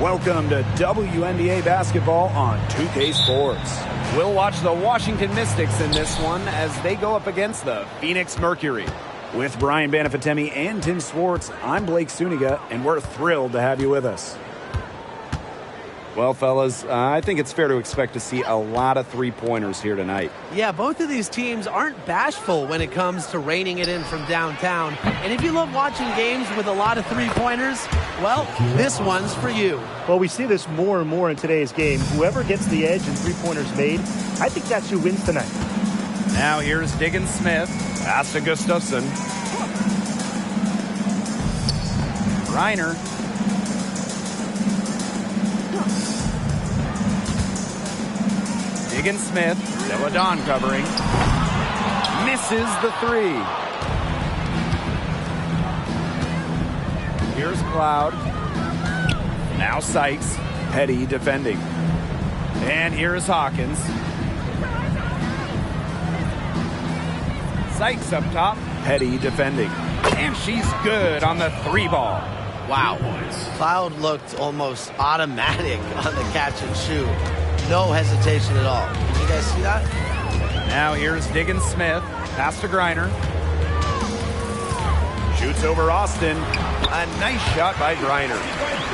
Welcome to WNBA basketball on 2K Sports. We'll watch the Washington Mystics in this one as they go up against the Phoenix Mercury. With Brian Banafitemi and Tim Swartz, I'm Blake Suniga, and we're thrilled to have you with us. Well, fellas, I think it's fair to expect to see a lot of three-pointers here tonight. Yeah, both of these teams aren't bashful when it comes to raining it in from downtown. And if you love watching games with a lot of three-pointers, well, this one's for you. Well, we see this more and more in today's game. Whoever gets the edge and three-pointers made, I think that's who wins tonight. Now here's Diggins Smith. Pass to Gustafson. Reiner. Diggins Smith, Deladon covering, misses the three. Here's Cloud. Now Sykes, Petty defending. And here's Hawkins. Sykes up top, Petty defending. And she's good on the three ball. Wow. Cloud looked almost automatic on the catch and shoot. No hesitation at all. Did you guys see that? Now here's Diggins Smith. Pass to Griner. Shoots over Austin. A nice shot by Griner.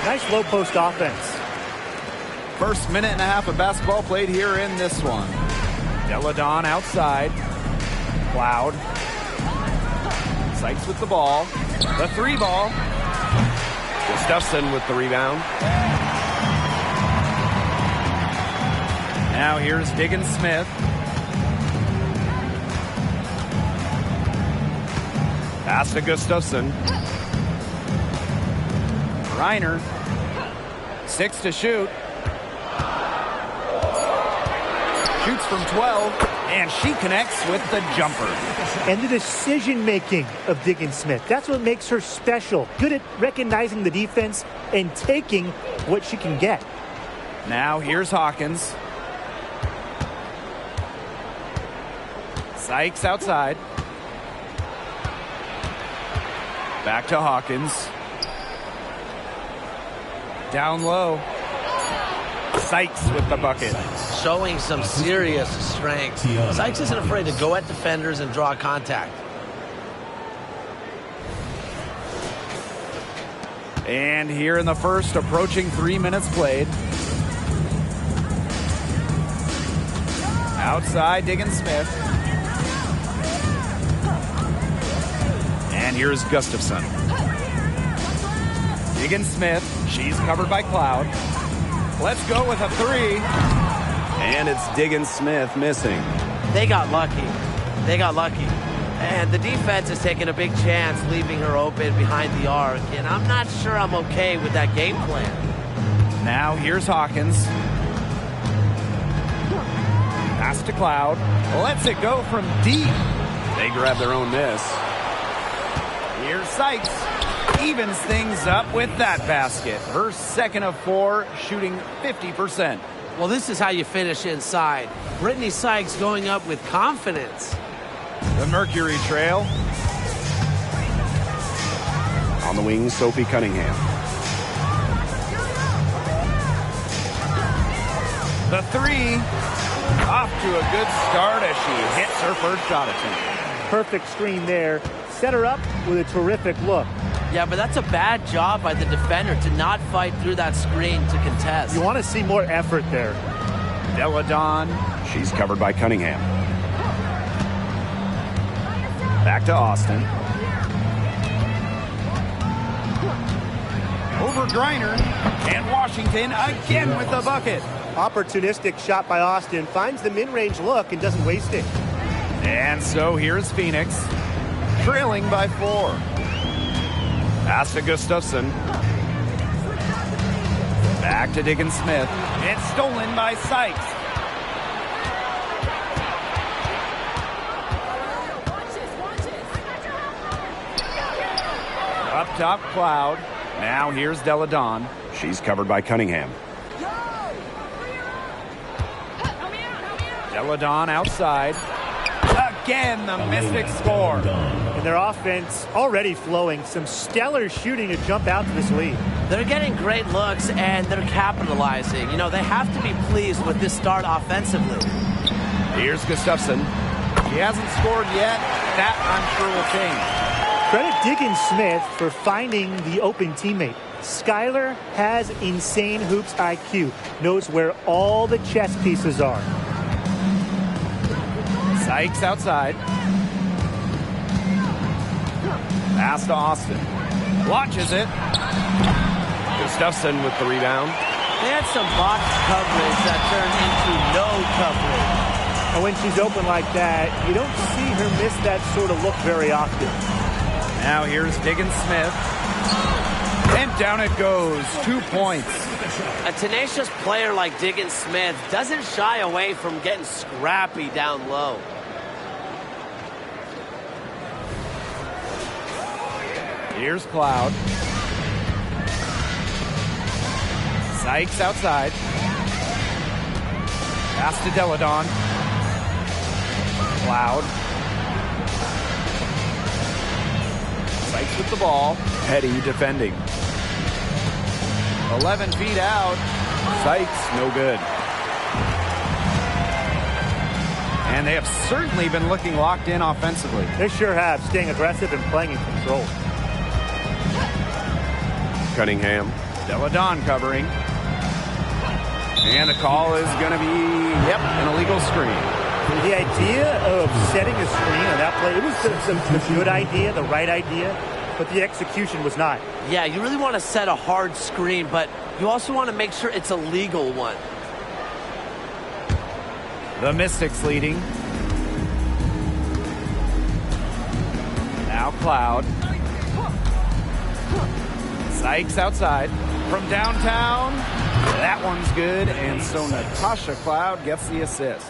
Nice low post offense. First minute and a half of basketball played here in this one. Deladon outside. Cloud. Sykes with the ball. The three ball. Gustafson with the rebound. Now here's Diggins Smith. Pass to Gustafson. Reiner. 6 to shoot. Shoots from 12. And she connects with the jumper. And the decision-making of Diggins Smith. That's what makes her special. Good at recognizing the defense and taking what she can get. Now here's Hawkins. Sykes outside. Back to Hawkins. Down low. Sykes with the bucket. Showing some serious strength. Sykes isn't afraid to go at defenders and draw contact. And here in the first, approaching 3 minutes played. Outside, Diggins Smith. And here's Gustafson. Diggins Smith. She's covered by Cloud. Let's go with a three. And it's Diggins Smith missing. They got lucky. They got lucky. And the defense is taking a big chance, leaving her open behind the arc. And I'm not sure I'm okay with that game plan. Now here's Hawkins. Pass to Cloud. Lets it go from deep. They grab their own miss. Here's Sykes. Evens things up with that basket. Her second of 4, shooting 50%. Well, this is how you finish inside. Brittany Sykes going up with confidence. The Mercury trail. On the wing, Sophie Cunningham. The three. Off to a good start as she hits her first shot attempt. Perfect screen there. Set her up with a terrific look. Yeah, but that's a bad job by the defender to not fight through that screen to contest. You want to see more effort there. Deladon. She's covered by Cunningham. Back to Austin. Over Griner. And Washington again with the bucket. Opportunistic shot by Austin. Finds the mid-range look and doesn't waste it. And so here's Phoenix. Trailing by 4. Pass to Gustafson. Back to Diggins Smith. It's stolen by Sykes. Up top, Cloud. Now here's Deladon. She's covered by Cunningham. Deladon outside. Again, the Mystics score. And their offense already flowing. Some stellar shooting to jump out to this lead. They're getting great looks, and they're capitalizing. You know, they have to be pleased with this start offensively. Here's Gustafson. He hasn't scored yet. That, I'm sure, will change. Credit Diggins Smith for finding the open teammate. Skylar has insane hoops IQ. Knows where all the chess pieces are. Sykes outside. Pass to Austin. Launches it. Gustafson with the rebound. They had some box coverage that turned into no coverage. And when she's open like that, you don't see her miss that sort of look very often. Now here's Diggins Smith. And down it goes. 2 points. A tenacious player like Diggins Smith doesn't shy away from getting scrappy down low. Here's Cloud. Sykes outside. Pass to Deladon. Cloud. Sykes with the ball. Petty defending. 11 feet out. Sykes, no good. And they have certainly been looking locked in offensively. They sure have, staying aggressive and playing in control. Cunningham. Deladon covering. And the call is going to be, an illegal screen. The idea of setting a screen on that play, it was the good idea, the right idea, but the execution was not. Yeah, you really want to set a hard screen, but you also want to make sure it's a legal one. The Mystics leading. Now Cloud. Sykes outside. From downtown. That one's good, and so Natasha Cloud gets the assist.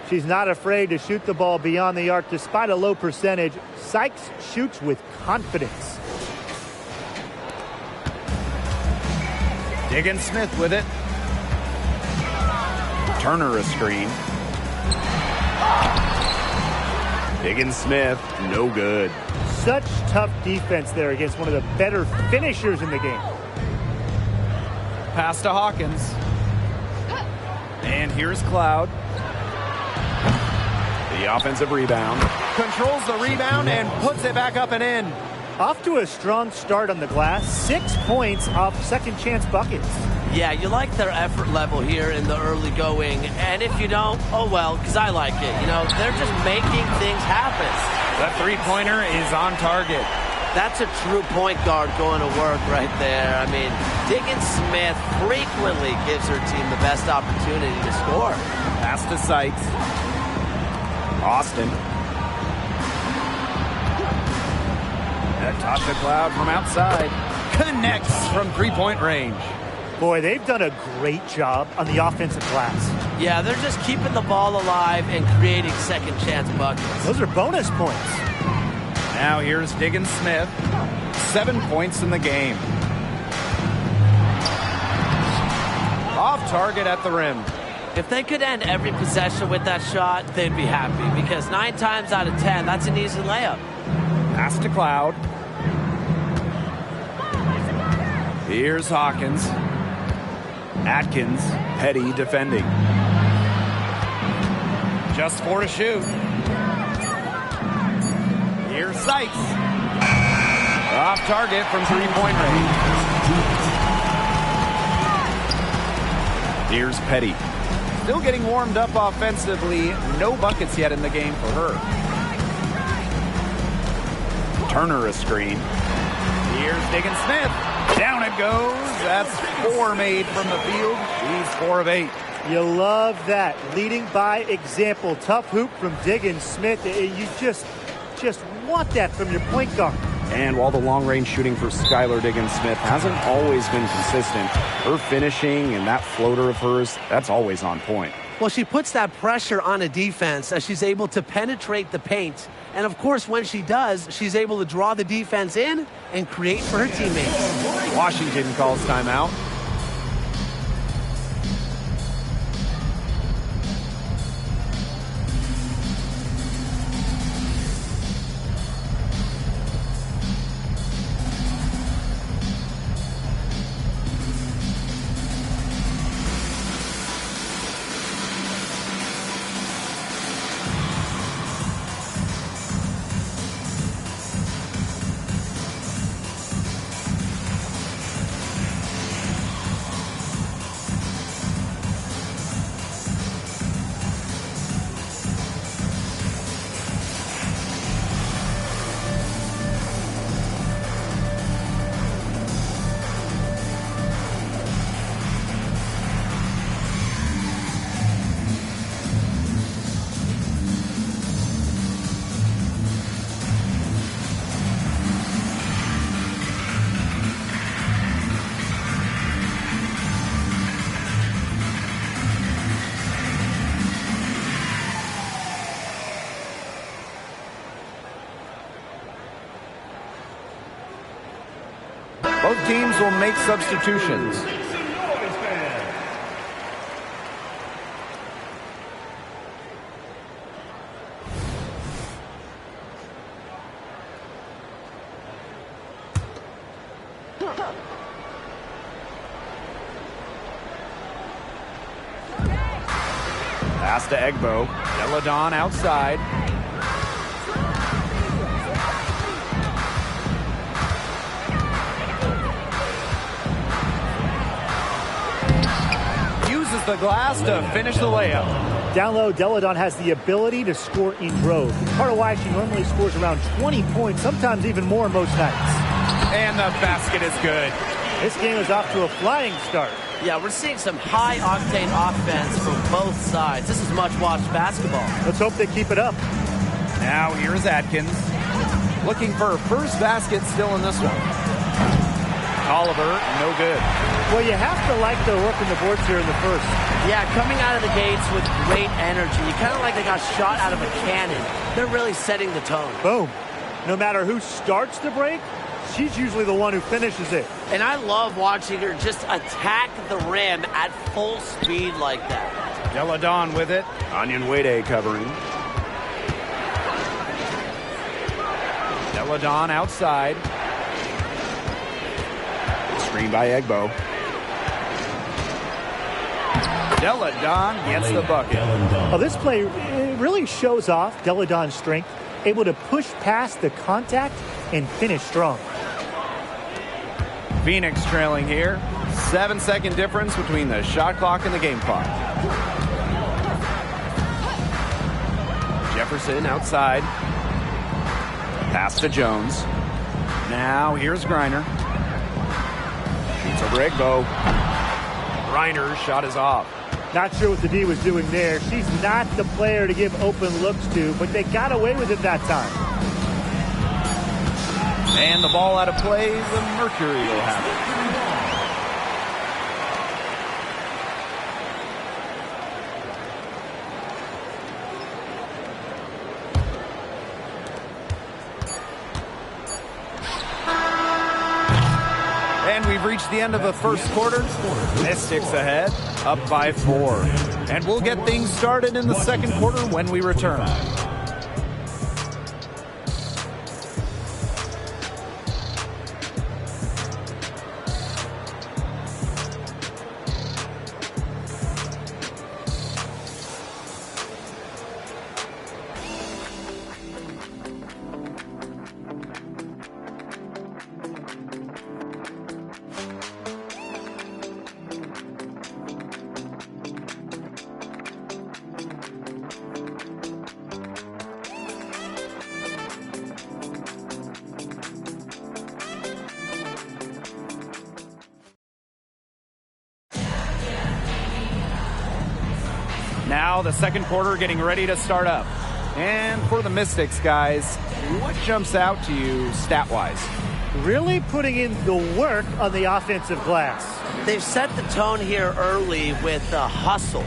She's not afraid to shoot the ball beyond the arc despite a low percentage. Sykes shoots with confidence. Diggins Smith with it. Turner a screen. Diggins Smith, no good. Such tough defense there against one of the better finishers in the game. Pass to Hawkins. And here's Cloud. The offensive rebound. Controls the rebound and puts it back up and in. Off to a strong start on the glass. 6 points off second chance buckets. Yeah, you like their effort level here in the early going. And if you don't, oh well, because I like it. You know, they're just making things happen. That three-pointer is on target. That's a true point guard going to work right there. I mean, Diggins Smith frequently gives her team the best opportunity to score. Pass to Sykes. Austin. Natasha Cloud from outside. Connects from three-point range. Boy, they've done a great job on the offensive glass. Yeah, they're just keeping the ball alive and creating second chance buckets. Those are bonus points. Now here's Diggins Smith. 7 points in the game. Off target at the rim. If they could end every possession with that shot, they'd be happy because 9 times out of 10, that's an easy layup. Pass to Cloud. Here's Hawkins. Atkins, Petty defending. Just 4 to shoot. Here's Sykes. Off target from three-point range. Here's Petty. Still getting warmed up offensively. No buckets yet in the game for her. Turner a screen. Here's Diggins Smith. Down it goes. That's 4 made from the field. She's 4 of 8. You love that. Leading by example. Tough hoop from Diggins Smith. You just want that from your point guard. And while the long-range shooting for Skylar Diggins Smith hasn't always been consistent, her finishing and that floater of hers, that's always on point. Well, she puts that pressure on a defense as she's able to penetrate the paint. And, of course, when she does, she's able to draw the defense in and create for her teammates. Washington calls timeout. Both teams will make substitutions. Pass to Egbo. Deladon outside. Uses the glass to finish the layup. Down low, Deladon has the ability to score in droves. It's part of why she normally scores around 20 points, sometimes even more most nights. And the basket is good. This game is off to a flying start. Yeah, we're seeing some high-octane offense from both sides. This is much-watched basketball. Let's hope they keep it up. Now here's Atkins. Looking for her first basket still in this one. Oliver, no good. Well, you have to like the work in the boards here in the first. Yeah, coming out of the gates with great energy. Kind of like they got shot out of a cannon. They're really setting the tone. Boom. No matter who starts the break, she's usually the one who finishes it. And I love watching her just attack the rim at full speed like that. Deladon with it. Onyenwede covering. Deladon outside. Screen by Egbo. Deladon gets the bucket. Oh, this play really shows off Deladon's strength. Able to push past the contact and finish strong. Phoenix trailing here. 7-second difference between the shot clock and the game clock. Jefferson outside. Pass to Jones. Now here's Griner. Shoots over Egbo. Griner's shot is off. Not sure what the D was doing there. She's not the player to give open looks to, but they got away with it that time. And the ball out of play, the Mercury will have it. And we've reached the end of the first quarter. Mystics ahead, up by 4. And we'll get things started in the second quarter when we return. Now the second quarter getting ready to start up. And for the Mystics, guys, what jumps out to you stat-wise? Really putting in the work on the offensive glass. They've set the tone here early with hustle.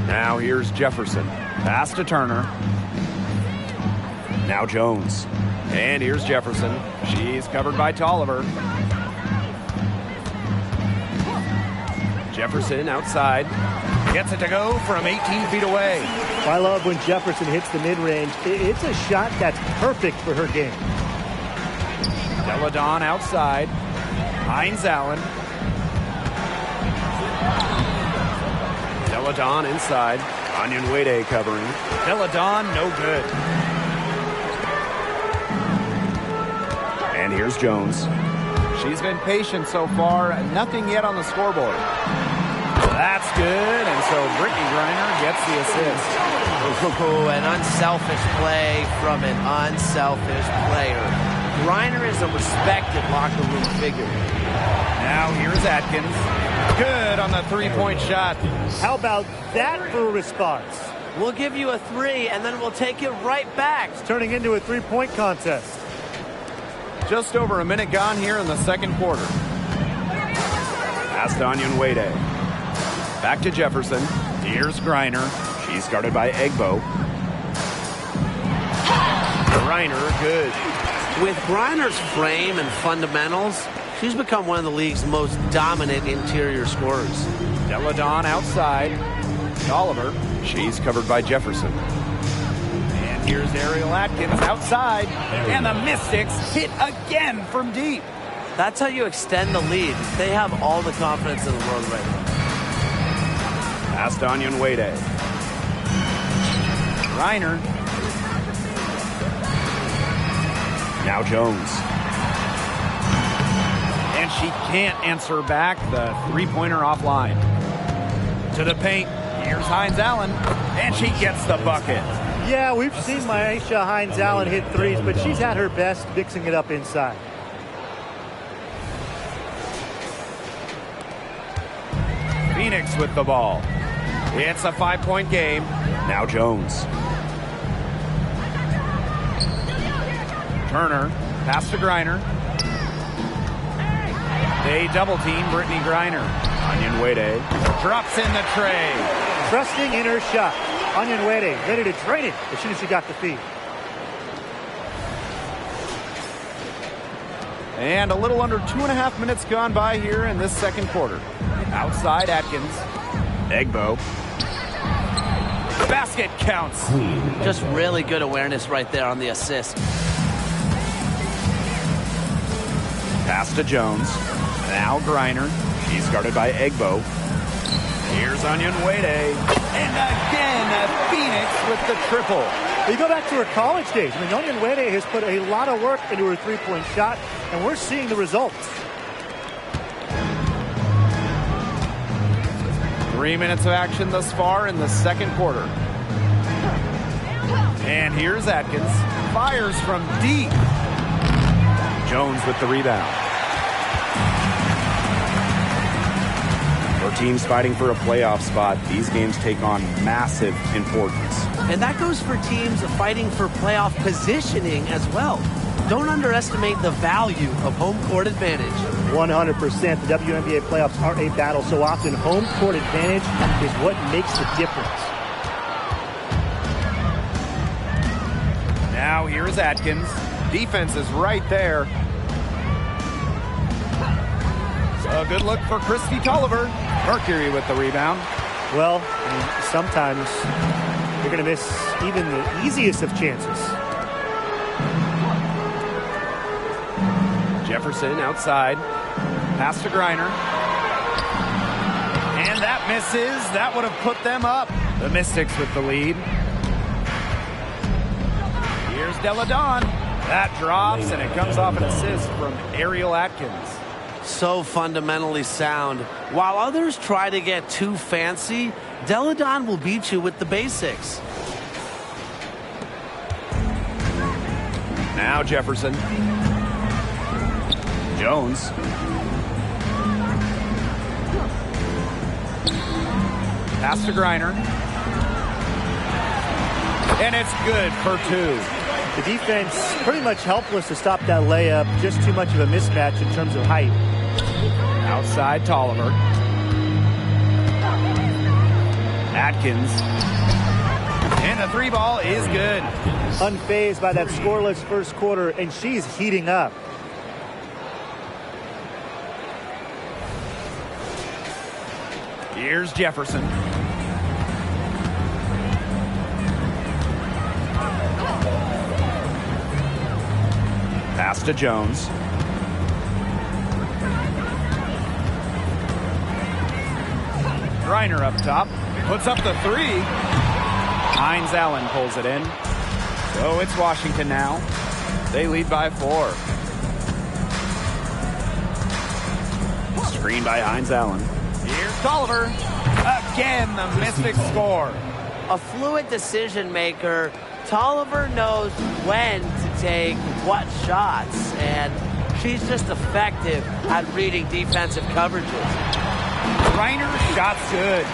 Now here's Jefferson. Pass to Turner. Now Jones. And here's Jefferson. She's covered by Tolliver. Jefferson outside. Gets it to go from 18 feet away. I love when Jefferson hits the mid-range. It's a shot that's perfect for her game. Deladon outside. Hines Allen. Deladon inside. Onyenwede covering. Deladon no good. And here's Jones. She's been patient so far. Nothing yet on the scoreboard. That's good. And so Brittany Griner gets the assist. An unselfish play from an unselfish player. Griner is a respected locker room figure. Now here's Atkins. Good on the three-point shot. How about that for a response? We'll give you a 3, and then we'll take it right back. It's turning into a three-point contest. Just over a minute gone here in the second quarter. Pass to Onyenwede. Back to Jefferson. Here's Griner. She's guarded by Egbo. Griner, good. With Griner's frame and fundamentals, she's become one of the league's most dominant interior scorers. Deladon outside. Oliver. She's covered by Jefferson. And here's Ariel Atkins outside. And the Mystics hit again from deep. That's how you extend the lead. They have all the confidence in the world right now. Pass to Onyenwere. Griner. Now Jones. And she can't answer back. The three-pointer offline. To the paint. Here's Hines Allen. And she gets the bucket. Yeah, we've seen Myisha Hines Allen hit threes, but she's had her best mixing it up inside. Phoenix with the ball. It's a 5-point game. Now Jones. Turner. Pass to Griner. They double team Brittany Griner. Onyenwere drops in the tray. Trusting in her shot. Onyenwere ready to drain it as soon as she got the feed. And a little under 2.5 minutes gone by here in this second quarter. Outside Atkins. Egbo. Basket counts. Just really good awareness right there on the assist. Pass to Jones. Now Griner. She's guarded by Egbo. Here's Onyenwere. And again, Phoenix with the triple. You go back to her college days. I mean, Onyenwere has put a lot of work into her three-point shot, and we're seeing the results. 3 minutes of action thus far in the second quarter. And here's Atkins. Fires from deep. Jones with the rebound. For teams fighting for a playoff spot, these games take on massive importance. And that goes for teams fighting for playoff positioning as well. Don't underestimate the value of home court advantage. 100%. The WNBA playoffs are a battle. So often, home court advantage is what makes the difference. Now here's Atkins. Defense is right there. A good look for Christy Tolliver. Mercury with the rebound. Well, I mean, sometimes you're going to miss even the easiest of chances. Jefferson outside. Pass to Griner. And that misses. That would have put them up. The Mystics with the lead. Here's Deladon. That drops, and it comes off an assist from Ariel Atkins. So fundamentally sound. While others try to get too fancy, Deladon will beat you with the basics. Now Jefferson. Jones. Pass to Griner. And it's good for two. The defense pretty much helpless to stop that layup. Just too much of a mismatch in terms of height. Outside Tolliver. Atkins. And the three ball is good. Unfazed by that scoreless first quarter, and she's heating up. Here's Jefferson. Pass to Jones. Griner up top. Puts up the three. Hines Allen pulls it in. So it's Washington now. They lead by 4. Screen by Hines Allen. Here's Tolliver. Again, the Mystics score. A fluid decision maker. Tolliver knows when to take what shots, and she's just effective at reading defensive coverages. Griner shot's good.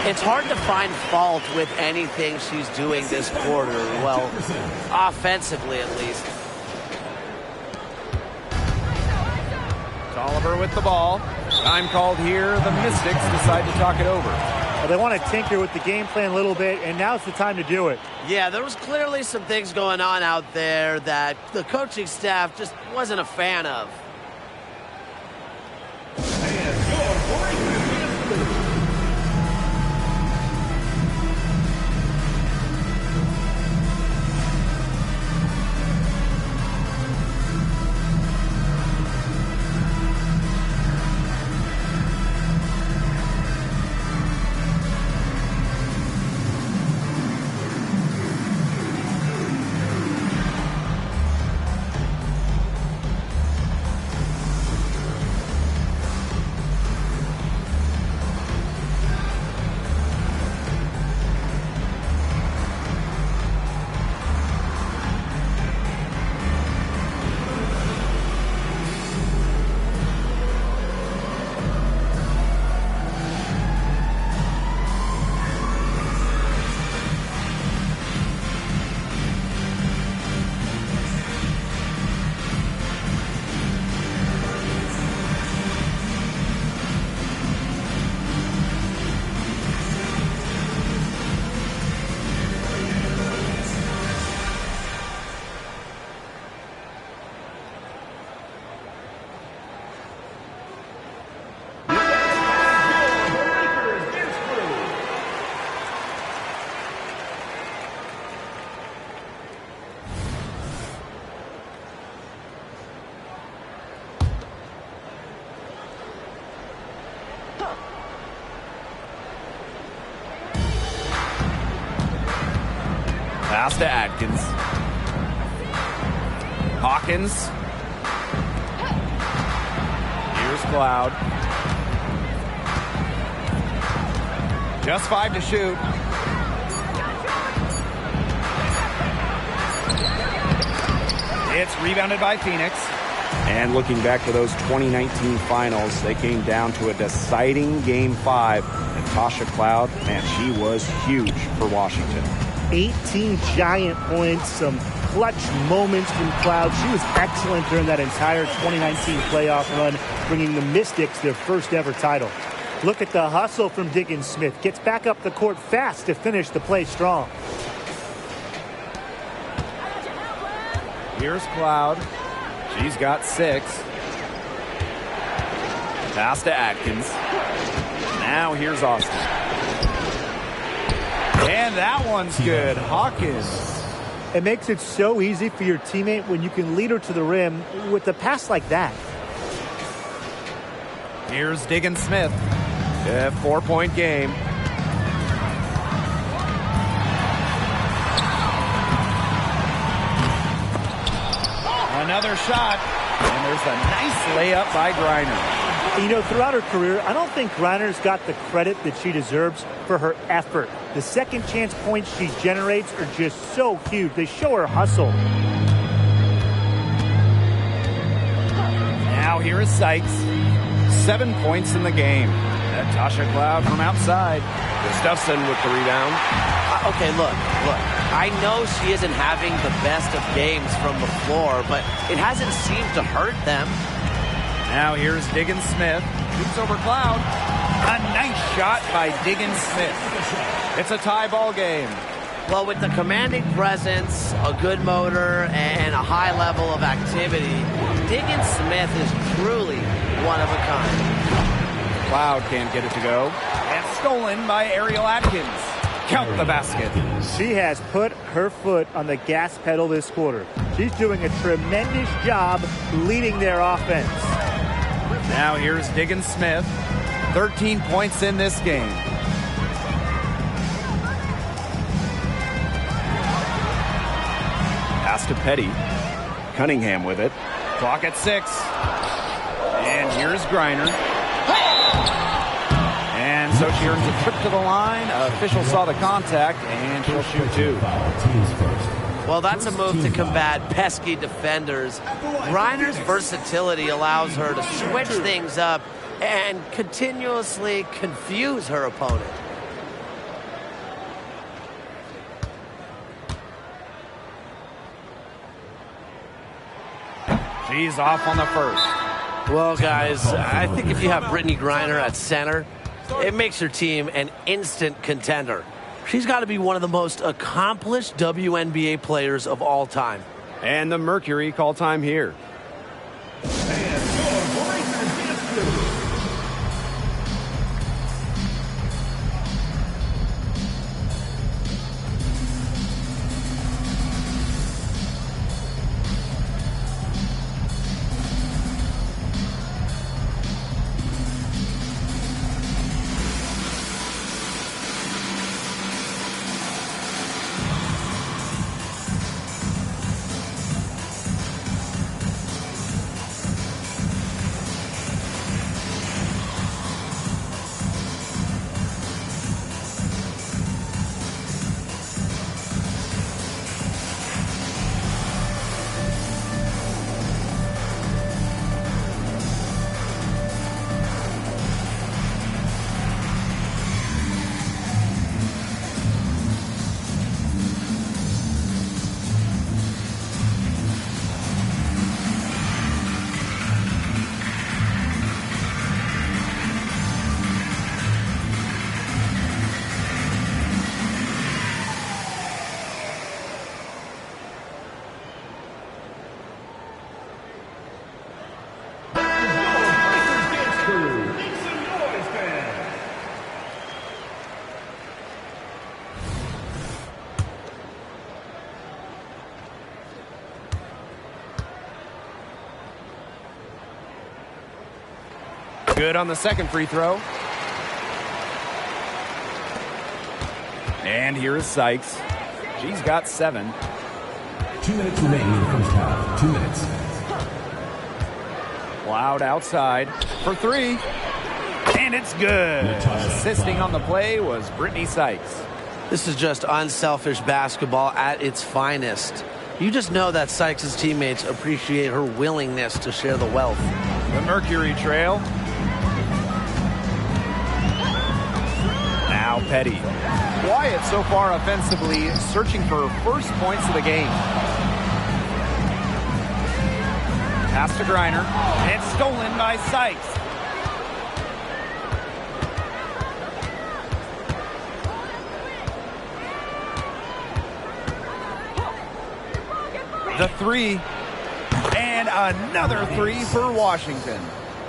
It's hard to find fault with anything she's doing this quarter. Well, offensively at least. Tolliver with the ball. Time called here. The Mystics decide to talk it over. They want to tinker with the game plan a little bit, and now's the time to do it. Yeah, there was clearly some things going on out there that the coaching staff just wasn't a fan of. Pass to Atkins. Hawkins. Here's Cloud. Just 5 to shoot. It's rebounded by Phoenix. And looking back to those 2019 finals, they came down to a deciding Game 5. And Tasha Cloud, man, she was huge for Washington. 18 giant points, some clutch moments from Cloud. She was excellent during that entire 2019 playoff run, bringing the Mystics their first ever title. Look at the hustle from Diggins Smith. Gets back up the court fast to finish the play strong. Here's Cloud. She's got 6. Pass to Atkins. Now here's Austin. And that one's good. Hawkins. It makes it so easy for your teammate when you can lead her to the rim with a pass like that. Here's Diggins Smith. A 4-point game. Another shot. And there's a nice layup by Griner. You know, throughout her career, I don't think Griner's got the credit that she deserves for her effort. The second chance points she generates are just so huge. They show her hustle. Now here is Sykes. 7 points in the game. Tasha Cloud from outside. Gustafson with the rebound. Okay, look. I know she isn't having the best of games from the floor, but it hasn't seemed to hurt them. Now here's Diggins Smith. Shoots over Cloud. A nice shot by Diggins Smith. It's a tie ball game. Well, with the commanding presence, a good motor, and a high level of activity, Diggins Smith is truly one of a kind. Cloud can't get it to go. And stolen by Ariel Atkins. Count the basket. She has put her foot on the gas pedal this quarter. She's doing a tremendous job leading their offense. Now here's Diggins Smith. 13 points in this game. Pass to Petty. Cunningham with it. Clock at 6. And here's Griner. And so she earns a trip to the line. Official saw the contact, and she'll shoot 2. Well, that's a move to combat pesky defenders. Griner's versatility allows her to switch things up and continuously confuse her opponent. She's off on the first. Well, guys, I think if you have Brittany Griner at center, It makes her team an instant contender. She's got to be one of the most accomplished WNBA players of all time. And the Mercury call time here. Good on the second free throw. And here is Sykes. She's got 7. 2 minutes remaining in the first half. 2 minutes. Loud outside for 3. And it's good. Assisting on the play was Brittany Sykes. This is just unselfish basketball at its finest. You just know that Sykes' teammates appreciate her willingness to share the wealth. The Mercury trail. Now Petty. Quiet so far offensively, searching for her first points of the game. Pass to Griner. And stolen by Sykes. The 3. And another 3 for Washington.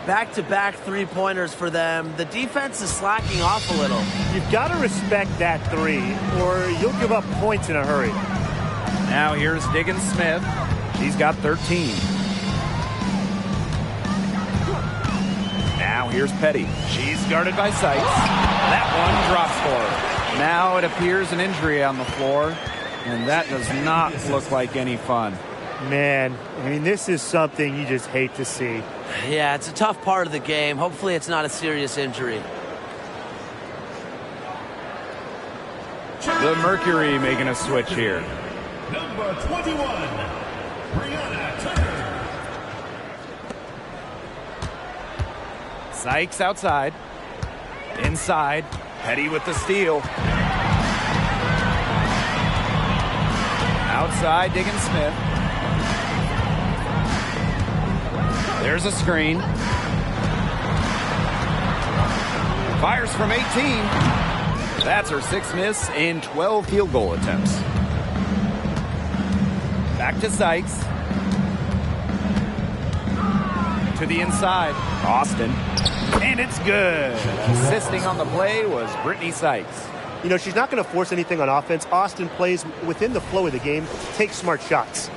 Back-to-back three-pointers for them. The defense is slacking off a little. You've got to respect that 3, or you'll give up points in a hurry. Now here's Diggins Smith. She's got 13. Now here's Petty. She's guarded by Sykes. That one drops for her. Now it appears an injury on the floor, and that does not look like any fun. Man, I mean, this is something you just hate to see. Yeah, it's a tough part of the game. Hopefully it's not a serious injury. The Mercury making a switch here. Number 21, Brianna Turner. Sykes outside. Inside. Petty with the steal. Outside, Diggins Smith. There's a screen. Fires from 18. That's her 6th miss in 12 field goal attempts. Back to Sykes. To the inside. Austin. And it's good. Assisting on the play was Brittany Sykes. You know, she's not going to force anything on offense. Austin plays within the flow of the game, takes smart shots.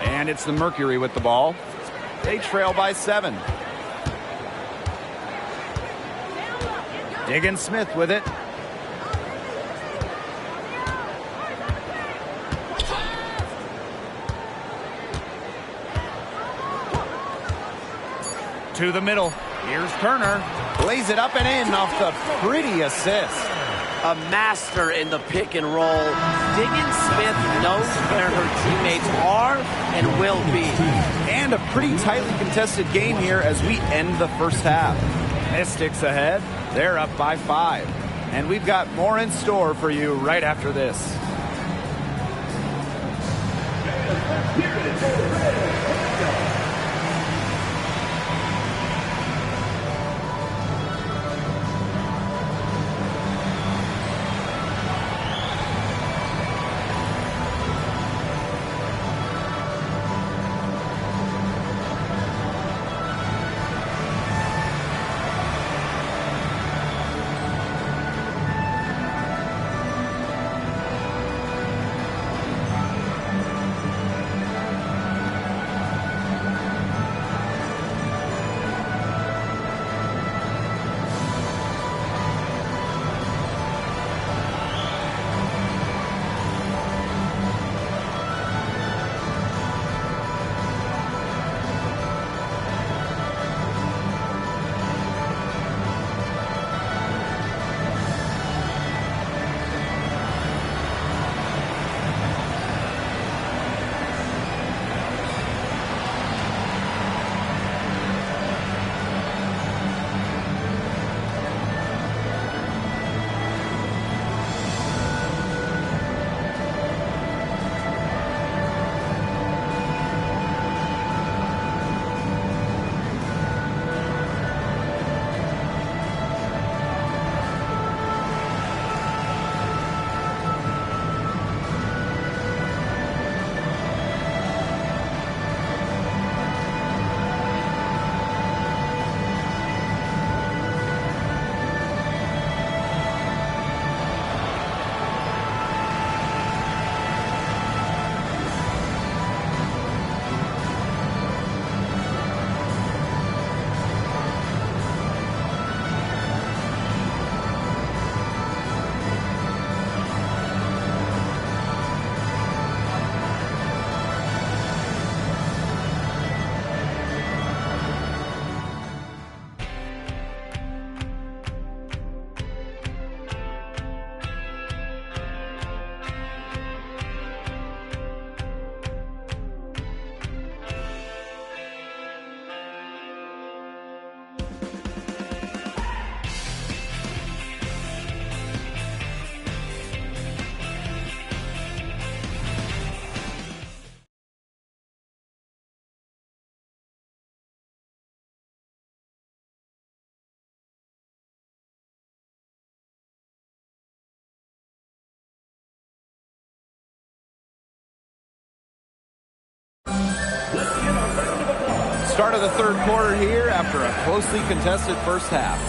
And it's the Mercury with the ball. They trail by 7. Diggins Smith with it. To the middle. Here's Turner. Lays it up and in off the pretty assist. A master in the pick and roll. Diggins Smith knows where her teammates are and will be. And a pretty tightly contested game here as we end the first half. Mystics ahead. They're up by 5. And we've got more in store for you right after this. Start of the third quarter here after a closely contested first half.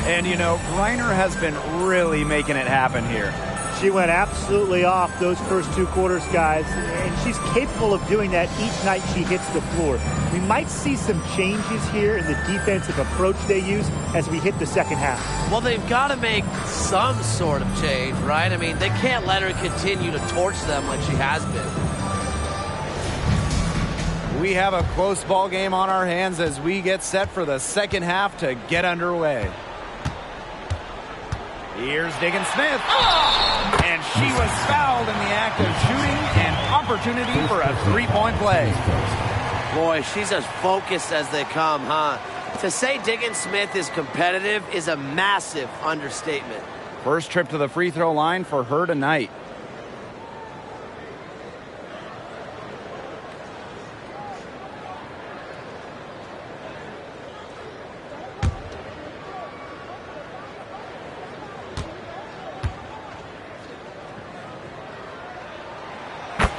And, you know, Griner has been really making it happen here. She went absolutely off those first 2 quarters, guys, and she's capable of doing that each night she hits the floor. We might see some changes here in the defensive approach they use as we hit the second half. Well, they've got to make some sort of change, right? I mean, they can't let her continue to torch them like she has been. We have a close ball game on our hands as we get set for the second half to get underway. Here's Diggins Smith. And she was fouled in the act of shooting, an opportunity for a three-point play. Boy, she's as focused as they come, huh? To say Diggins Smith is competitive is a massive understatement. First trip to the free throw line for her tonight.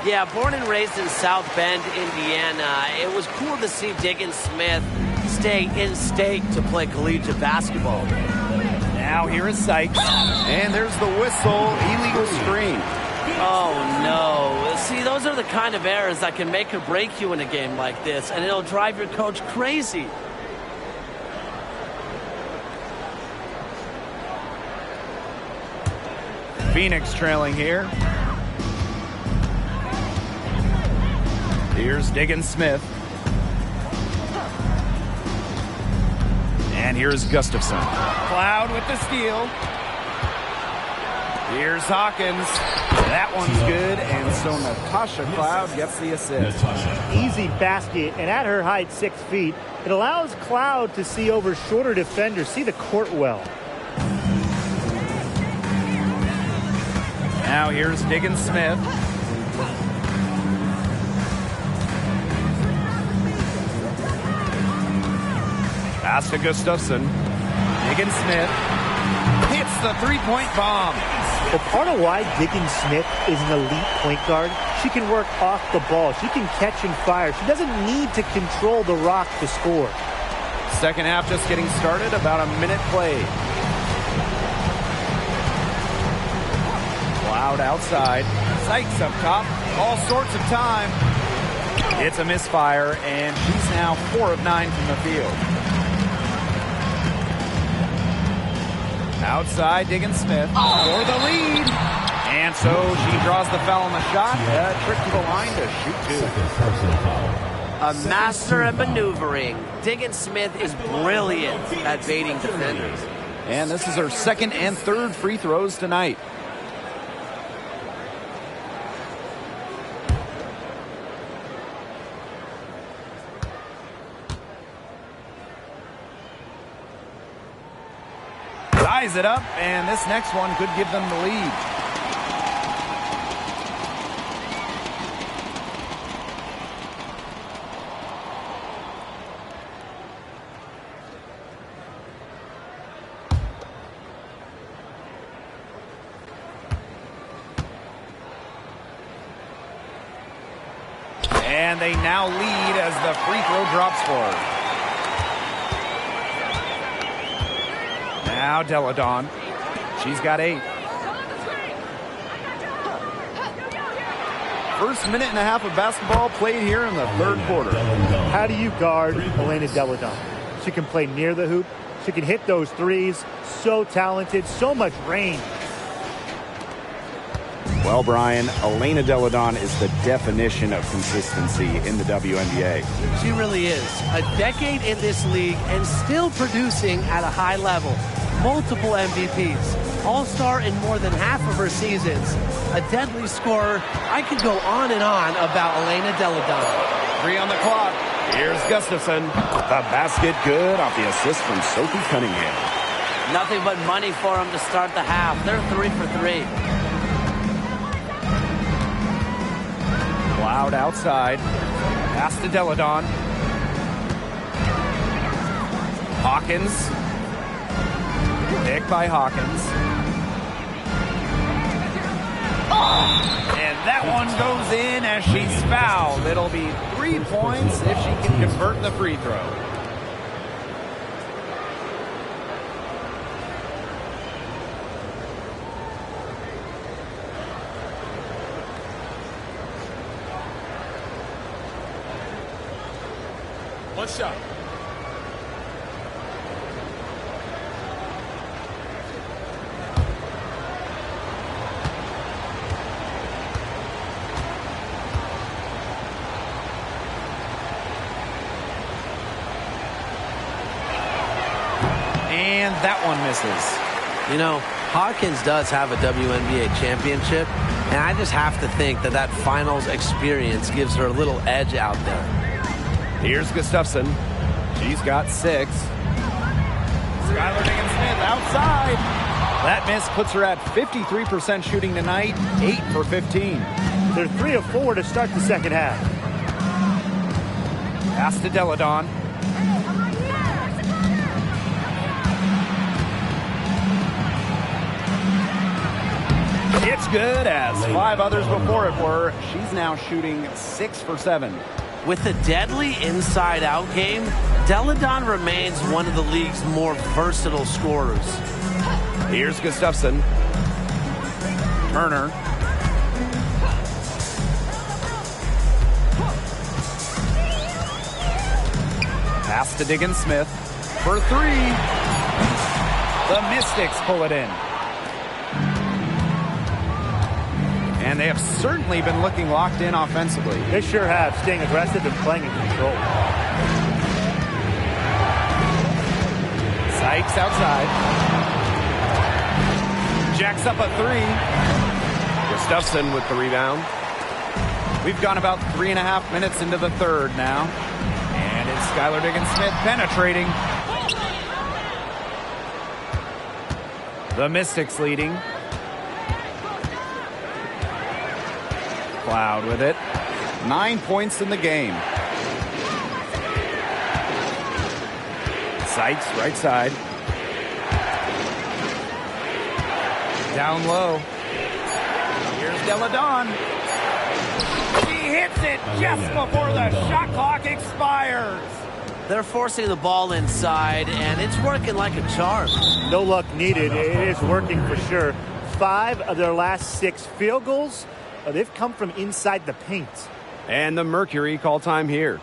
Yeah, born and raised in South Bend, Indiana, it was cool to see Diggins Smith stay in state to play collegiate basketball. Now here is Sykes, and there's the whistle, illegal screen. Oh, no. See, those are the kind of errors that can make or break you in a game like this, and it'll drive your coach crazy. Phoenix trailing here. Here's Diggins Smith. And here's Gustafson. Cloud with the steal. Here's Hawkins. That one's good, and so Natasha Cloud gets the assist. Easy basket, and at her height, 6 feet, it allows Cloud to see over shorter defenders, see the court well. Now here's Diggins Smith. Pass to Gustafson. Diggins Smith hits the three-point bomb. Well, part of why Diggins Smith is an elite point guard, she can work off the ball. She can catch and fire. She doesn't need to control the rock to score. Second half just getting started, about a minute played. Cloud outside. Sykes up top. All sorts of time. It's a misfire, and she's now 4 of 9 from the field. Outside, Diggins Smith for the lead. And so she draws the foul on the shot. A trip to the line to shoot 2. A master at maneuvering. Diggins Smith is brilliant at baiting defenders. And this is her second and third free throws tonight. Ties it up, and this next one could give them the lead. And they now lead as the free throw drops for her. Now Deladon. She's got 8. First minute and a half of basketball played here in the third quarter. How do you guard Elena Deladon? She can play near the hoop. She can hit those threes. So talented, so much range. Well, Brian, Elena Deladon is the definition of consistency in the WNBA. She really is. A decade in this league and still producing at a high level. Multiple MVPs. All-star in more than half of her seasons. A deadly scorer. I could go on and on about Elena Deladon. 3 on the clock. Here's Gustafson. The basket good off the assist from Sophie Cunningham. Nothing but money for them to start the half. They're 3 for 3. Cloud outside. Pass to Deladon. Hawkins. Pick by Hawkins. And that one one goes in as she's fouled. It'll be 3 points if she can convert the free throw. One shot. And that one misses. You know, Hawkins does have a WNBA championship, and I just have to think that that finals experience gives her a little edge out there. Here's Gustafson. She's got 6. Skylar Diggins-Smith outside. That miss puts her at 53% shooting tonight, 8 for 15. They're 3 of 4 to start the second half. Pass to Deladon. It's good, as 5 others before it were. She's now shooting 6 for 7. With a deadly inside-out game, Deladon remains one of the league's more versatile scorers. Here's Gustafson. Turner. Pass to Diggins-Smith for 3. The Mystics pull it in. And they have certainly been looking locked in offensively. They sure have, staying aggressive and playing in control. Sykes outside. Jacks up a 3. Gustafson with the rebound. We've gone about 3.5 minutes into the third now. And it's Skylar Diggins-Smith penetrating. The Mystics leading. Cloud with it. 9 points in the game. Sykes, right side. Down low. Here's Deladon. She hits it just before the shot clock expires. They're forcing the ball inside, and it's working like a charm. No luck needed. It is working for sure. 5 of their last 6 field goals, they've come from inside the paint. And the Mercury call time here.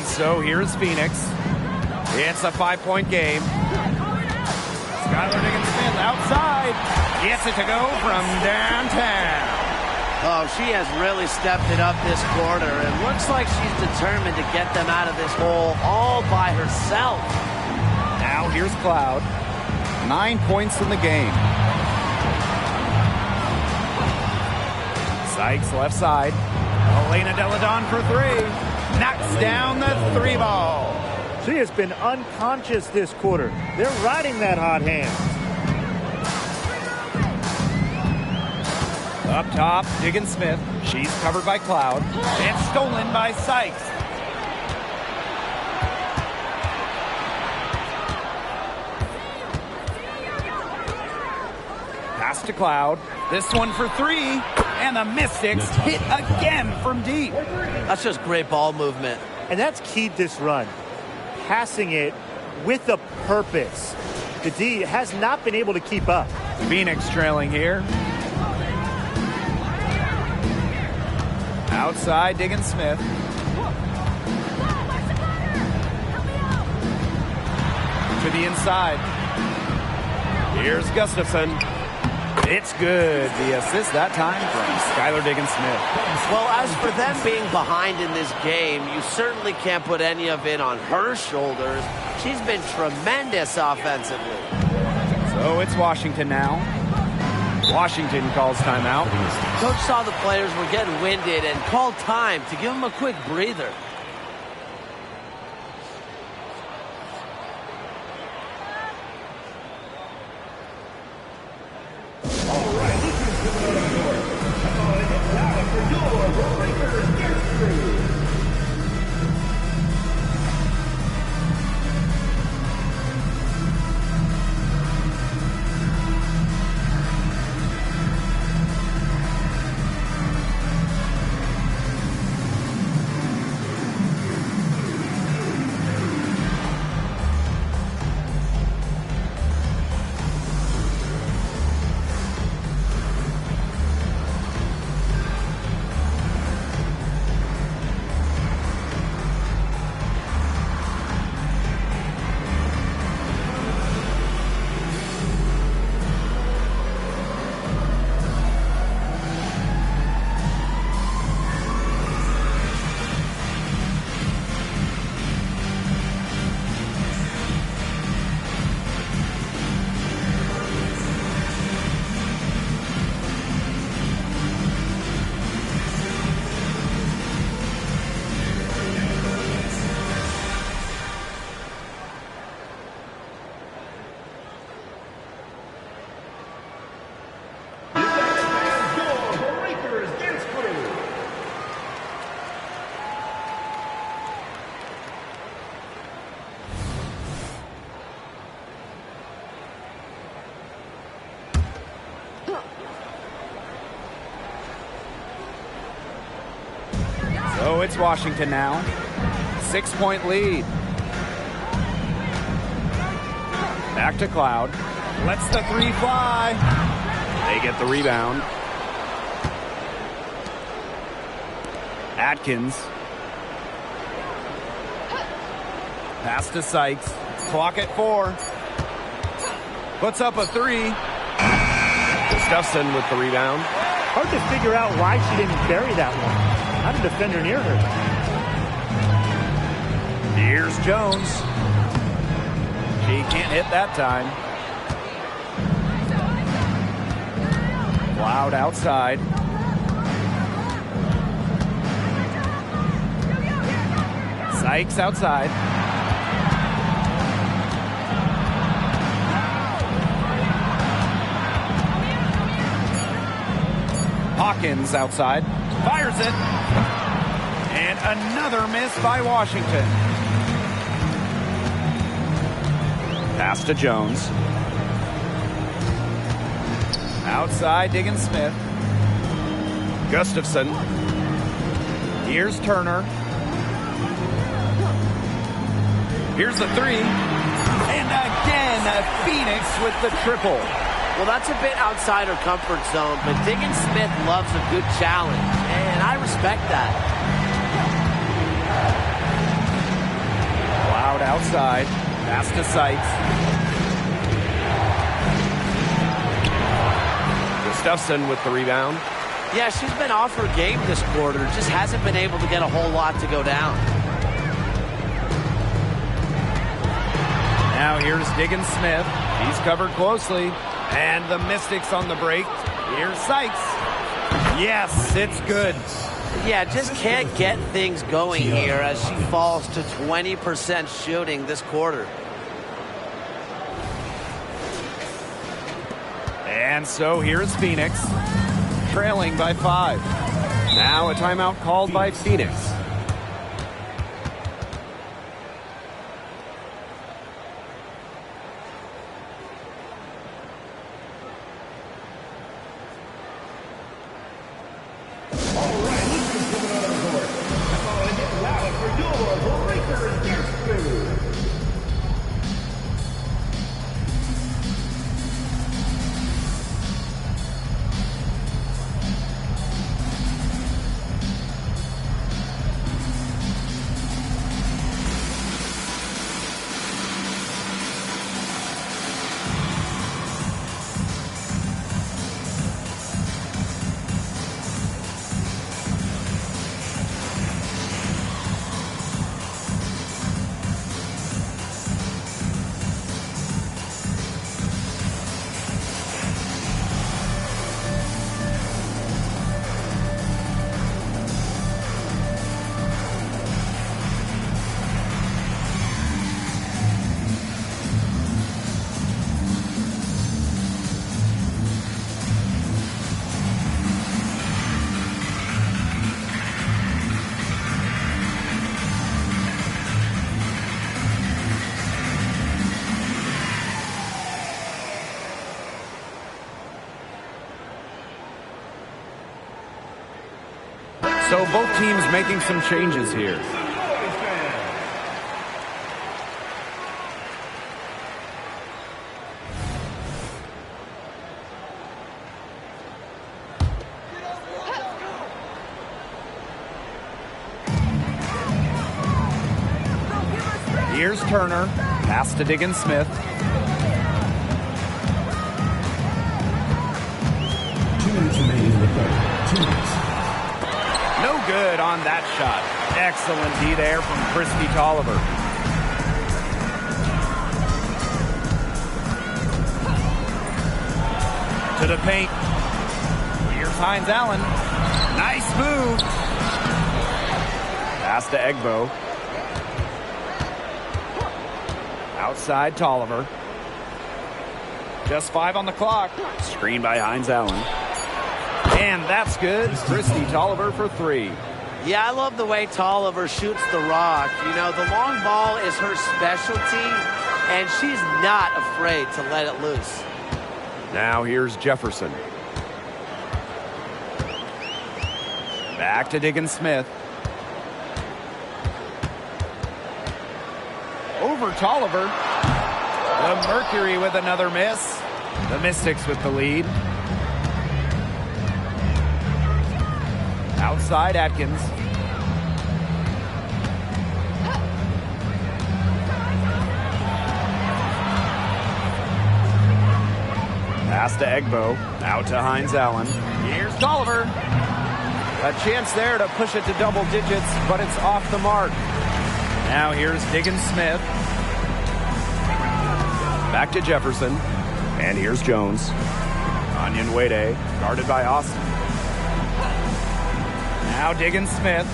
So here's Phoenix. It's a 5-point game. Skylar Diggins-Smith outside. Gets it to go from downtown. Oh, she has really stepped it up this quarter. It looks like she's determined to get them out of this hole all by herself. Now here's Cloud. 9 points in the game. Sykes left side. Elena Deladon for 3. Knocks down the 3 ball. She has been unconscious this quarter. They're riding that hot hand. Up top, Diggin Smith. She's covered by Cloud. And stolen by Sykes. Pass to Cloud. This one for three. And the Mystics hit again from deep. That's just great ball movement. And that's keyed this run. Passing it with a purpose. The D has not been able to keep up. Phoenix trailing here. Outside, Diggin Smith. To the inside. Here's Gustafson. It's good. The assist that time from Skylar Diggin Smith. Well, as for them being behind in this game, you certainly can't put any of it on her shoulders. She's been tremendous offensively. So it's Washington now. Washington calls timeout. Coach saw the players were getting winded and called time to give them a quick breather. So it's Washington now. 6-point lead. Back to Cloud. Lets the three fly. They get the rebound. Atkins. Pass to Sykes. Clock at 4. Puts up a 3. Gustafson with the rebound. Hard to figure out why she didn't bury that one. Not a defender near her. Here's Jones. She can't hit that time. Cloud outside. Sykes outside. Hawkins outside. Fires it. And another miss by Washington. Pass to Jones. Outside, Diggin Smith. Gustafson. Here's Turner. Here's the 3. And again, Phoenix with the triple. Well, that's a bit outside her comfort zone, but Diggin Smith loves a good challenge, and I respect that. Cloud outside. Pass to Sykes. Gustafson with the rebound. Yeah, she's been off her game this quarter. Just hasn't been able to get a whole lot to go down. Now here's Diggin Smith. He's covered closely. And the Mystics on the break. Here's Sykes. Yes, it's good. Yeah, just can't get things going here as she falls to 20% shooting this quarter. And so here's Phoenix, trailing by 5. Now a timeout called by Phoenix. So both teams making some changes here. Here's Turner, pass to Diggins-Smith. 2 minutes remaining in the third. 2 minutes. No good on that shot. Excellent D there from Christy Tolliver. To the paint. Here's Hines Allen. Nice move. Pass to Egbo. Outside Tolliver. Just 5 on the clock. Screen by Hines Allen. And that's good. Christy Tolliver for 3. Yeah, I love the way Tolliver shoots the rock. You know, the long ball is her specialty, and she's not afraid to let it loose. Now here's Jefferson. Back to Diggins-Smith. Over Tolliver. The Mercury with another miss. The Mystics with the lead. Outside Atkins. Pass to Egbo. Out to Hines Allen. Here's Tolliver. A chance there to push it to double digits, but it's off the mark. Now here's Diggins-Smith. Back to Jefferson. And here's Jones. Onyenwere, guarded by Austin. Now Diggins-Smith.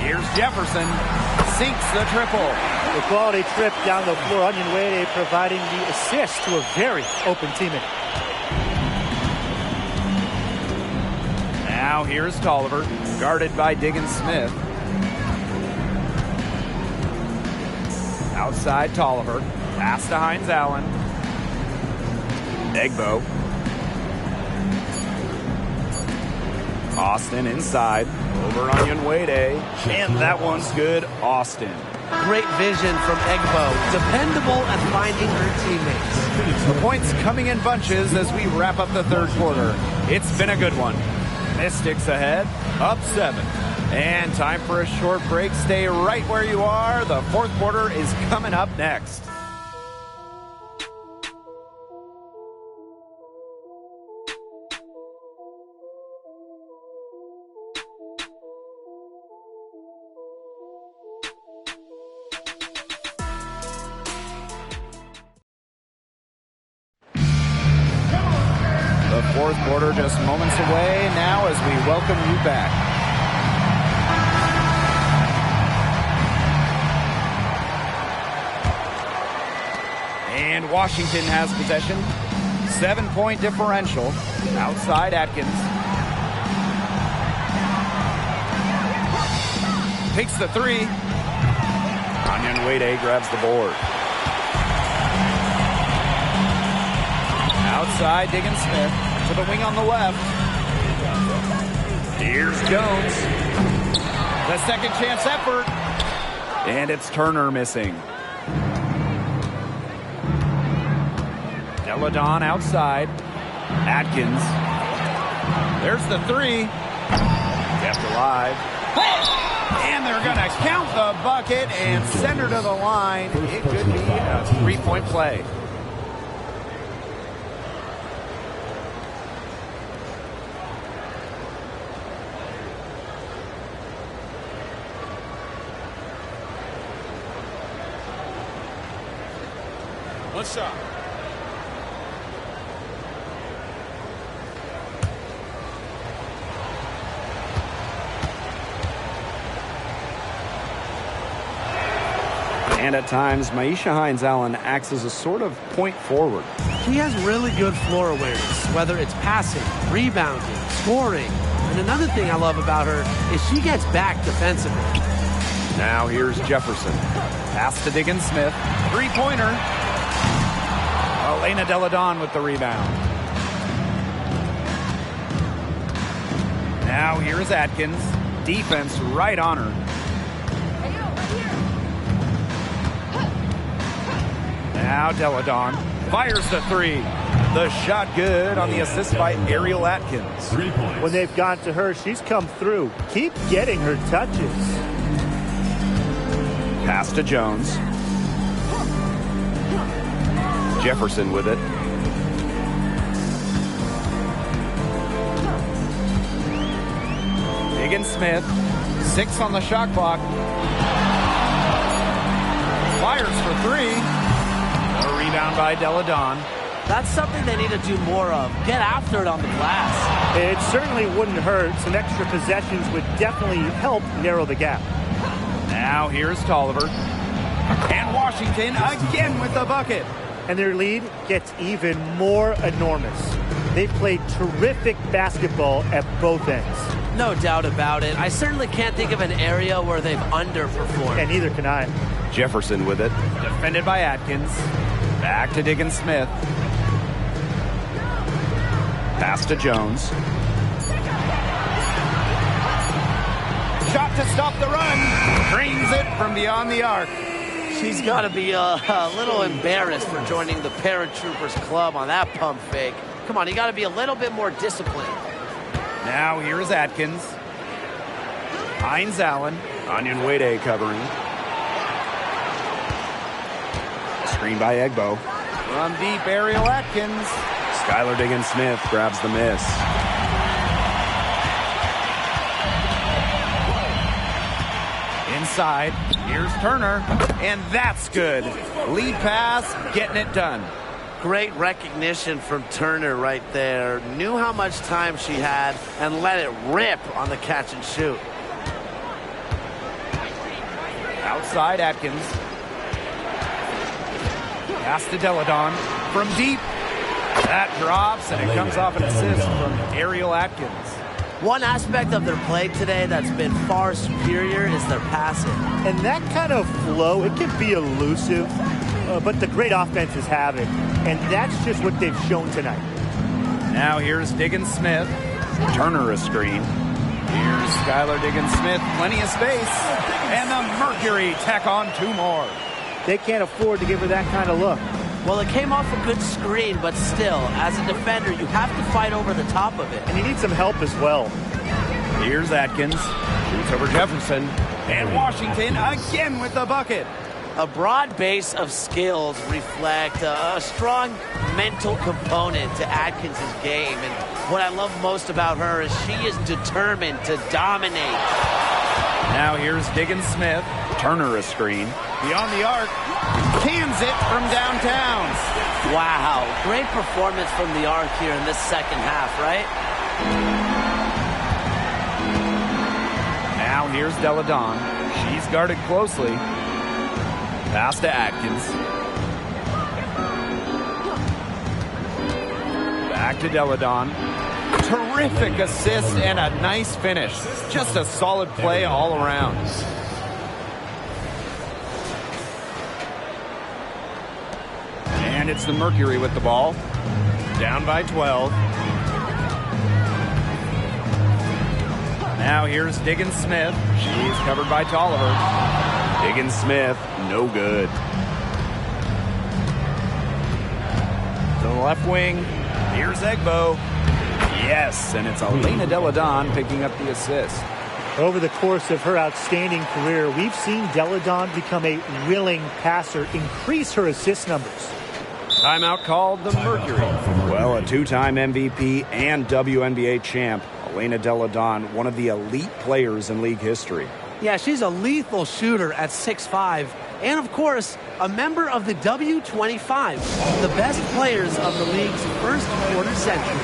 Here's Jefferson. Sinks the triple. The quality trip down the floor. Onyenwere providing the assist to a very open teammate. Now here's Tolliver, guarded by Diggins-Smith. Outside Tolliver. Pass to Hines Allen. Egbo. Austin inside. Over Onyenwere. And that one's good. Austin. Great vision from Egbo. Dependable at finding her teammates. The points coming in bunches as we wrap up the third quarter. It's been a good one. Mystics ahead, up 7. And time for a short break. Stay right where you are. The fourth quarter is coming up next. fourth quarter just moments away now as we welcome you back. And Washington has possession. 7-point differential. Outside Atkins. Takes the three. Anya Wade grabs the board. Outside, Diggins Smith to the wing on the left. Here's Jones. The second chance effort. And it's Turner missing. Deladon outside. Atkins. There's the three. Kept alive. And they're going to count the bucket and send her to the line. It could be a three-point play. One shot. And at times, Maisha Hines-Allen acts as a sort of point forward. She has really good floor awareness, whether it's passing, rebounding, scoring. And another thing I love about her is she gets back defensively. Now here's Jefferson. Pass to Diggins Smith. Three-pointer. Elena Deladon with the rebound. Now here's Atkins. Defense right on her. Now Deladon fires the three. The shot good on the assist by Ariel Atkins. 3 points. When they've gone to her, she's come through. Keep getting her touches. Pass to Jones. Jefferson with it. Diggins Smith. 6 on the shot clock. Fires for three. A rebound by Deladon. That's something they need to do more of. Get after it on the glass. It certainly wouldn't hurt. Some extra possessions would definitely help narrow the gap. Now here's Tolliver. And Washington again with the bucket. And their lead gets even more enormous. They've played terrific basketball at both ends. No doubt about it. I certainly can't think of an area where they've underperformed. And neither can I. Jefferson with it. Defended by Atkins. Back to Diggins Smith. Pass to Jones. Shot to stop the run. Drains it from beyond the arc. She's got to be a little embarrassed for joining the Paratroopers Club on that pump fake. Come on, you got to be a little bit more disciplined. Now here's Atkins. Hines-Allen. Onion Wade covering. Screen by Egbo. From deep, Ariel Atkins. Skylar Diggins Smith grabs the miss. Inside, here's Turner, and that's good. Lead pass, getting it done. Great recognition from Turner right there. Knew how much time she had and let it rip on the catch and shoot. Outside Atkins. Pass to Deladon. From deep. That drops, and it comes off an assist from Ariel Atkins. One aspect of their play today that's been far superior is their passing. And that kind of flow, it can be elusive, but the great offenses have it. And that's just what they've shown tonight. Now here's Diggins Smith. Turner a screen. Here's Skylar Diggins Smith. Plenty of space. And the Mercury tack on 2 more. They can't afford to give her that kind of look. Well, it came off a good screen, but still, as a defender, you have to fight over the top of it. And you need some help as well. Here's Atkins. Shoots over Jefferson. And Washington again with the bucket. A broad base of skills reflect a strong mental component to Atkins' game. And what I love most about her is she is determined to dominate. Now here's Diggins Smith. Turner a screen. Beyond the arc. Cans it from downtown. Wow, great performance from the arc here in this second half, right? Now here's Delle Donne. She's guarded closely. Pass to Atkins. Back to Delle Donne. Terrific assist and a nice finish. Just a solid play all around. And it's the Mercury with the ball. Down by 12. Now here's Diggins Smith. She's covered by Tolliver. Diggins Smith, no good. To the left wing. Here's Egbo. Yes, and it's Elena Delle Donne picking up the assist. Over the course of her outstanding career, we've seen Delle Donne become a willing passer, increase her assist numbers. Timeout called the Mercury. Well, a two-time MVP and WNBA champ, Elena Delle Donne, one of the elite players in league history. Yeah, she's a lethal shooter at 6'5", and of course, a member of the W25, the best players of the league's first quarter century.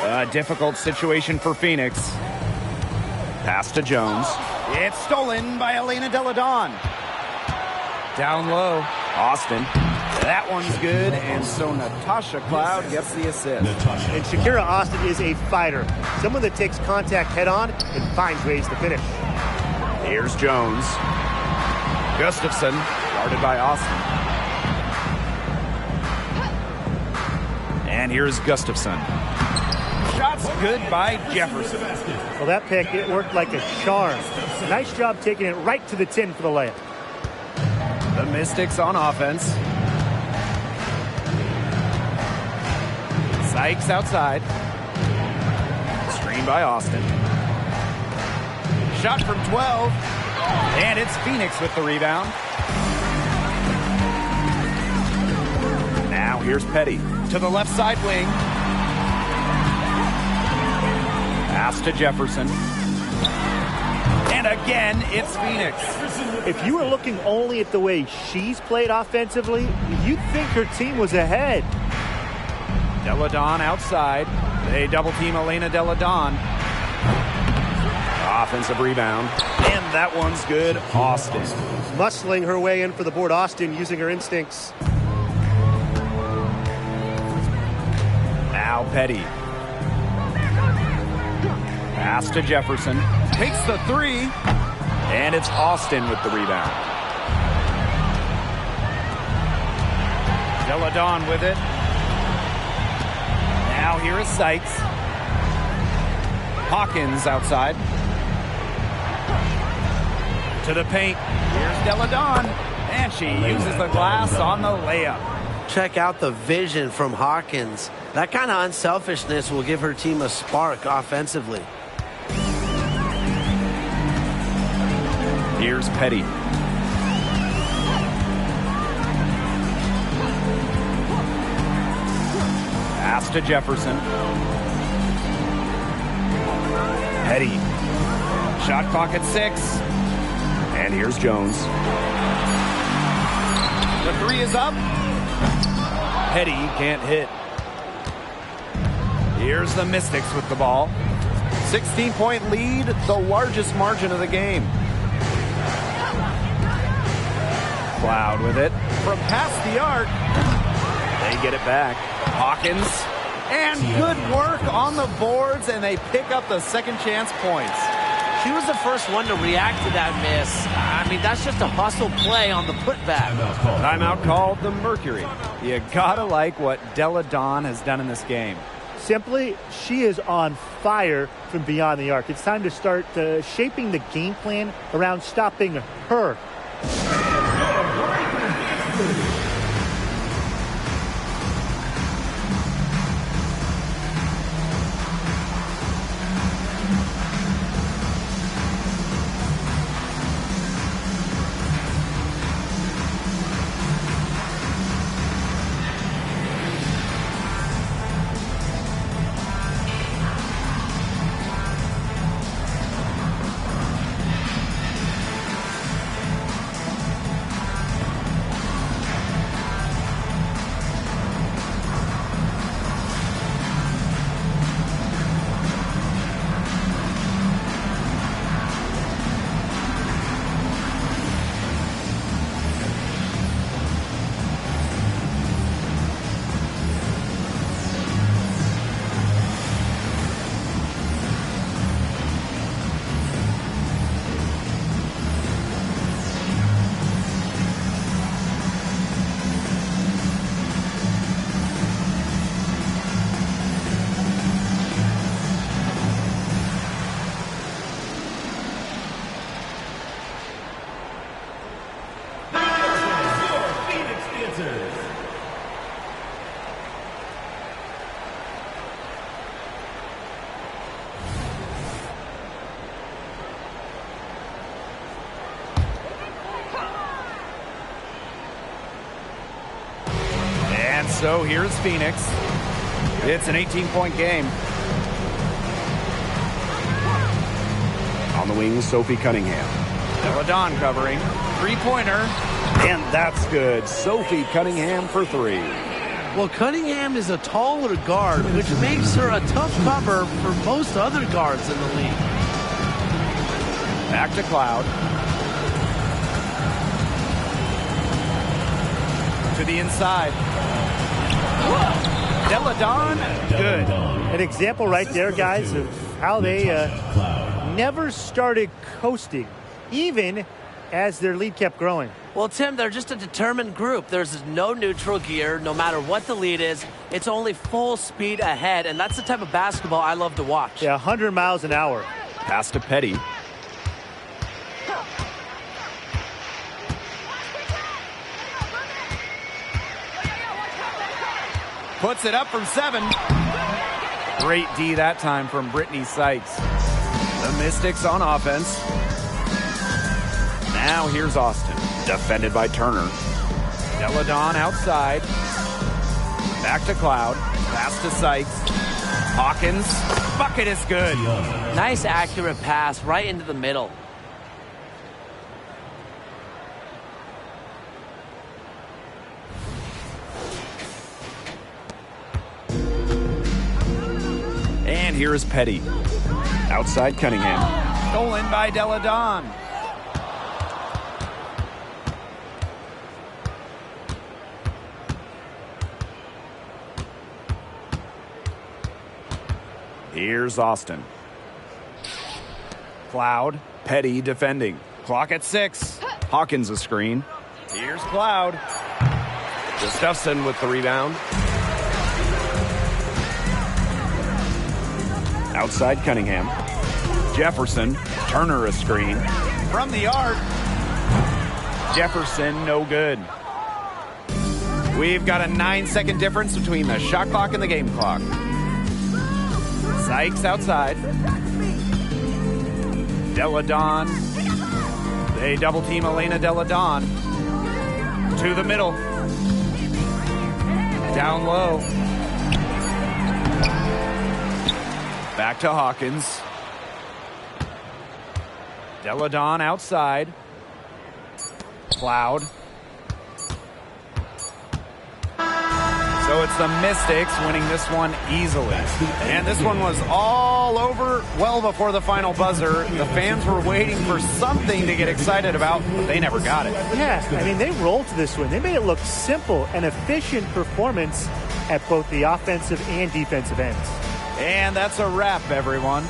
A difficult situation for Phoenix. Pass to Jones. It's stolen by Elena Delle Donne. Down low. Austin. That one's good, and so Natasha Cloud gets the assist. And Shakira Austin is a fighter. Someone that takes contact head-on and finds ways to finish. Here's Jones. Gustafson, guarded by Austin. And here's Gustafson. Shots good by Jefferson. Well, that pick, it worked like a charm. Nice job taking it right to the tin for the layup. The Mystics on offense. Sykes outside. Screen by Austin. Shot from 12. And it's Phoenix with the rebound. Now here's Petty. To the left side wing. Pass to Jefferson. And again, it's Phoenix. If you were looking only at the way she's played offensively, you'd think her team was ahead. Delle Donne outside. They double team Elena Delle Donne. Offensive rebound. And that one's good. Austin. Muscling her way in for the board. Austin using her instincts. Now Petty. Pass to Jefferson. Takes the three. And it's Austin with the rebound. Delle Donne with it. Now here is Sykes. Hawkins outside. To the paint. Here's Delle Donne. And she uses the glass on the layup. Check out the vision from Hawkins. That kind of unselfishness will give her team a spark offensively. Here's Petty. Pass to Jefferson. Petty. Shot clock at 6. And here's Jones. The 3 is up. Petty can't hit. Here's the Mystics with the ball. 16-point lead, the largest margin of the game. Cloud with it. From past the arc, they get it back. Hawkins. And good work on the boards, and they pick up the second chance points. She was the first one to react to that miss. I mean, that's just a hustle play on the putback. Timeout called the Mercury. You gotta like what Della Don has done in this game. Simply, she is on fire from beyond the arc. It's time to start shaping the game plan around stopping her. So here's Phoenix. It's an 18-point game. On the wing, Sophie Cunningham. Deladon covering. Three-pointer. And that's good. Sophie Cunningham for 3. Well, Cunningham is a taller guard, which makes her a tough cover for most other guards in the league. Back to Cloud. To the inside. Deladon, good. An example right there, guys, of how they never started coasting, even as their lead kept growing. Well, Tim, they're just a determined group. There's no neutral gear, no matter what the lead is. It's only full speed ahead, and that's the type of basketball I love to watch. Yeah, 100 miles an hour. Pass to Petty. Puts it up from 7. Great D that time from Brittany Sykes. The Mystics on offense. Now here's Austin. Defended by Turner. Deladon outside. Back to Cloud. Pass to Sykes. Hawkins. Bucket is good. Nice accurate pass right into the middle. And here is Petty. Outside Cunningham. Stolen by Deladon. Here's Austin. Cloud. Petty defending. Clock at 6. Hawkins a screen. Here's Cloud. Gustafson with the rebound. Outside Cunningham. Jefferson. Turner a screen. From the arc. Jefferson no good. We've got a 9-second difference between the shot clock and the game clock. Sykes outside. Deladon. They double team Elena Deladon. To the middle. Down low. Back to Hawkins. Deladon outside. Cloud. So it's the Mystics winning this one easily. And this one was all over well before the final buzzer. The fans were waiting for something to get excited about, but they never got it. Yeah, I mean, they rolled to this win. They made it look simple and efficient performance at both the offensive and defensive ends. And that's a wrap, everyone.